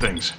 things.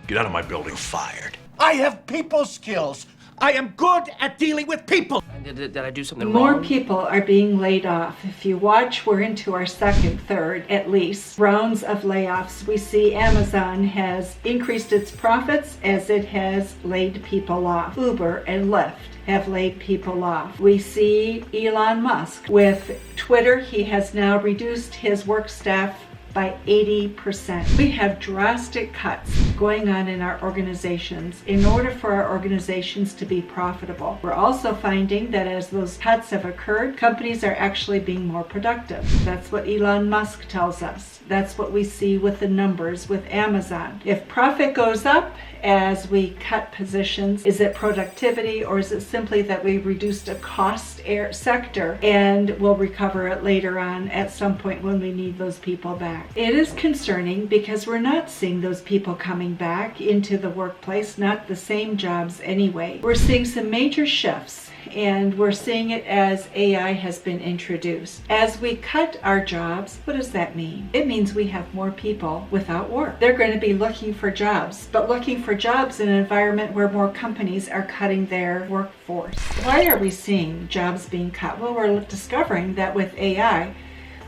Get out of my building. You're fired. I have people skills. I am good at dealing with people. Did I do something More wrong? people are being laid off. If you watch, we're into our second, third, at least, rounds of layoffs. We see Amazon has increased its profits as it has laid people off. Uber and Lyft have laid people off. We see Elon Musk with Twitter. He has now reduced his work staff by 80%. We have drastic cuts going on in our organizations in order for our organizations to be profitable. We're also finding that as those cuts have occurred, companies are actually being more productive. That's what Elon Musk tells us. That's what we see with the numbers with Amazon. If profit goes up as we cut positions, is it productivity, or is it simply that we reduced a cost sector and we'll recover it later on at some point when we need those people back? It is concerning because we're not seeing those people coming back into the workplace, not the same jobs anyway. We're seeing some major shifts, and we're seeing it as AI has been introduced. As we cut our jobs, what does that mean? It means we have more people without work. They're going to be looking for jobs, but looking for jobs in an environment where more companies are cutting their workforce. Why are we seeing jobs being cut? Well, we're discovering that with AI,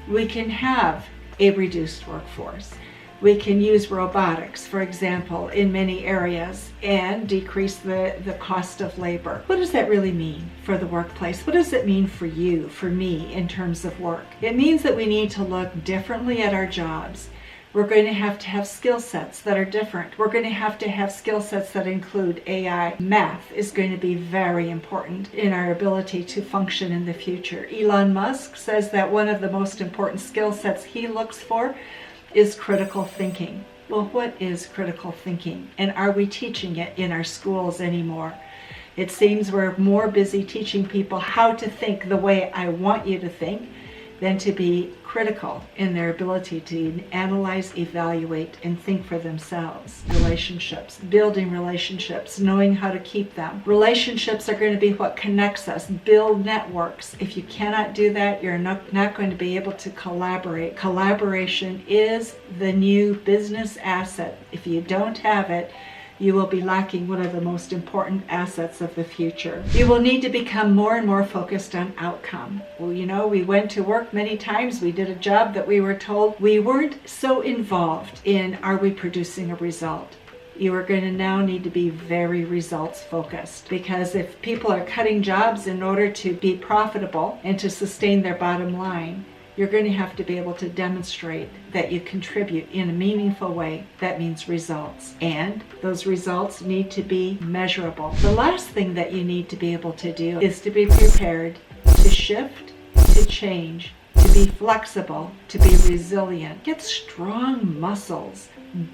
we can have a reduced workforce. We can use robotics, for example, in many areas and decrease the cost of labor. What does that really mean for the workplace? What does it mean for you, for me, in terms of work? It means that we need to look differently at our jobs. We're going to have skill sets that are different. We're going to have skill sets that include AI. Math is going to be very important in our ability to function in the future. Elon Musk says that one of the most important skill sets he looks for is critical thinking. Well, what is critical thinking? And are we teaching it in our schools anymore? It seems we're more busy teaching people how to think the way I want you to think than to be critical in their ability to analyze, evaluate, and think for themselves. Relationships, building relationships, knowing how to keep them. Relationships are going to be what connects us, build networks. If you cannot do that, you're not going to be able to collaborate. Collaboration is the new business asset. If you don't have it, you will be lacking one of the most important assets of the future. You will need to become more and more focused on outcome. Well, you know, we went to work many times. We did a job that we were told. We weren't so involved in, are we producing a result? You are going to now need to be very results focused, because if people are cutting jobs in order to be profitable and to sustain their bottom line, you're going to have to be able to demonstrate that you contribute in a meaningful way. That means results. And those results need to be measurable. The last thing that you need to be able to do is to be prepared to shift, to change, to be flexible, to be resilient. Get strong muscles.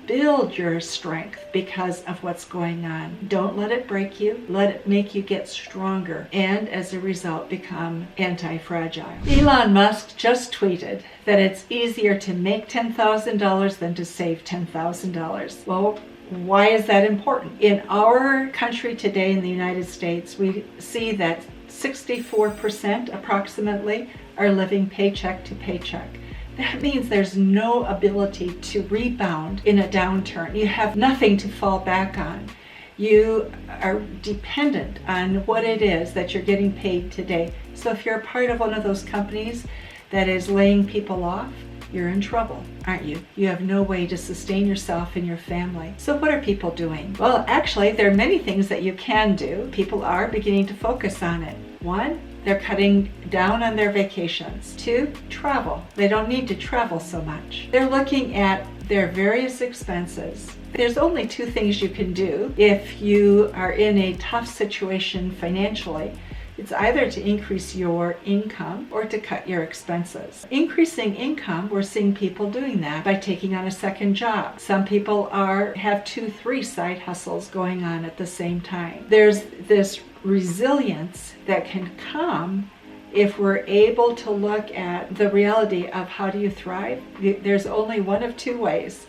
Build your strength because of what's going on. Don't let it break you. Let it make you get stronger, and as a result become anti-fragile. Elon Musk just tweeted that it's easier to make $10,000 than to save $10,000. Well, why is that important? In our country today, in the United States, we see that 64% approximately are living paycheck to paycheck. That means there's no ability to rebound in a downturn. You have nothing to fall back on. You are dependent on what it is that you're getting paid today. So if you're a part of one of those companies that is laying people off, you're in trouble, aren't you? You have no way to sustain yourself and your family. So what are people doing? Well, actually, there are many things that you can do. People are beginning to focus on it. One, they're cutting down on their vacations. Two, travel. They don't need to travel so much. They're looking at their various expenses. There's only two things you can do if you are in a tough situation financially. It's either to increase your income or to cut your expenses. Increasing income, we're seeing people doing that by taking on a second job. Some people have 2-3 side hustles going on at the same time. There's this resilience that can come if we're able to look at the reality of how do you thrive. There's only one of two ways: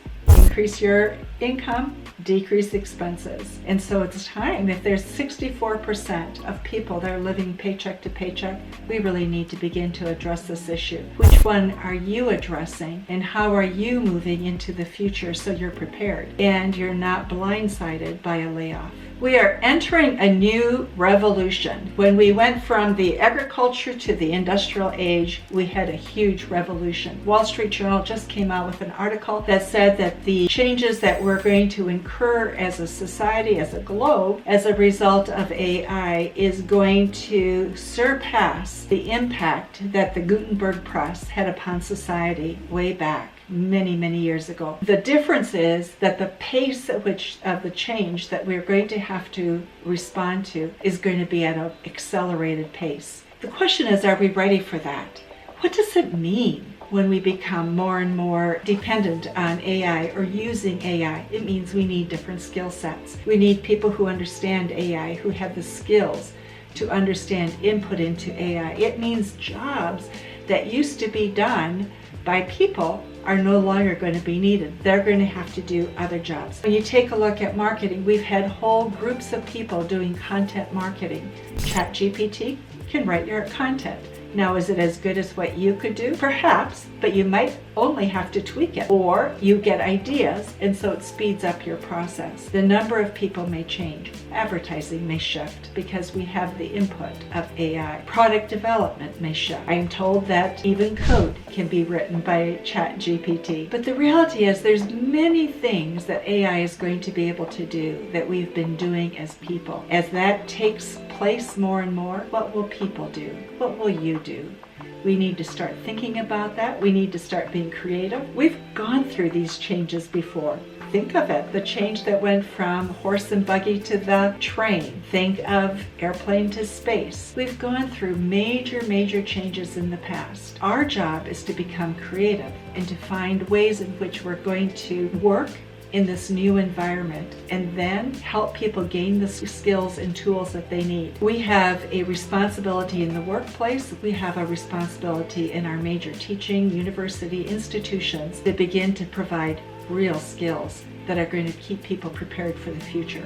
increase your income, decrease expenses. And so it's time, if there's 64% of people that are living paycheck to paycheck, we really need to begin to address this issue. Which one are you addressing, and how are you moving into the future so you're prepared and you're not blindsided by a layoff? We are entering a new revolution. When we went from the agriculture to the industrial age, we had a huge revolution. Wall Street Journal just came out with an article that said that the changes that we're going to incur as a society, as a globe, as a result of AI is going to surpass the impact that the Gutenberg press had upon society way back many years ago. The difference is that the pace at which of the change that we're going to have to respond to is going to be at an accelerated pace. The question is, are we ready for that? What does it mean when we become more and more dependent on AI or using AI? It means we need different skill sets. We need people who understand AI, who have the skills to understand input into AI. It means jobs that used to be done by people are no longer going to be needed. They're going to have to do other jobs. When you take a look at marketing, we've had whole groups of people doing content marketing. ChatGPT can write your content. Now, is it as good as what you could do? Perhaps, but you might only have to tweak it, or you get ideas, and so it speeds up your process. The number of people may change. Advertising may shift because we have the input of AI. Product development may shift. I am told that even code can be written by ChatGPT. But the reality is there's many things that AI is going to be able to do that we've been doing as people. As that takes place more and more, what will people do? What will you do? We need to start thinking about that. We need to start being creative. We've gone through these changes before. Think of it, the change that went from horse and buggy to the train. Think of airplane to space. We've gone through major changes in the past. Our job is to become creative and to find ways in which we're going to work in this new environment and then help people gain the skills and tools that they need. We have a responsibility in the workplace. We have a responsibility in our major teaching university institutions to begin to provide real skills that are going to keep people prepared for the future.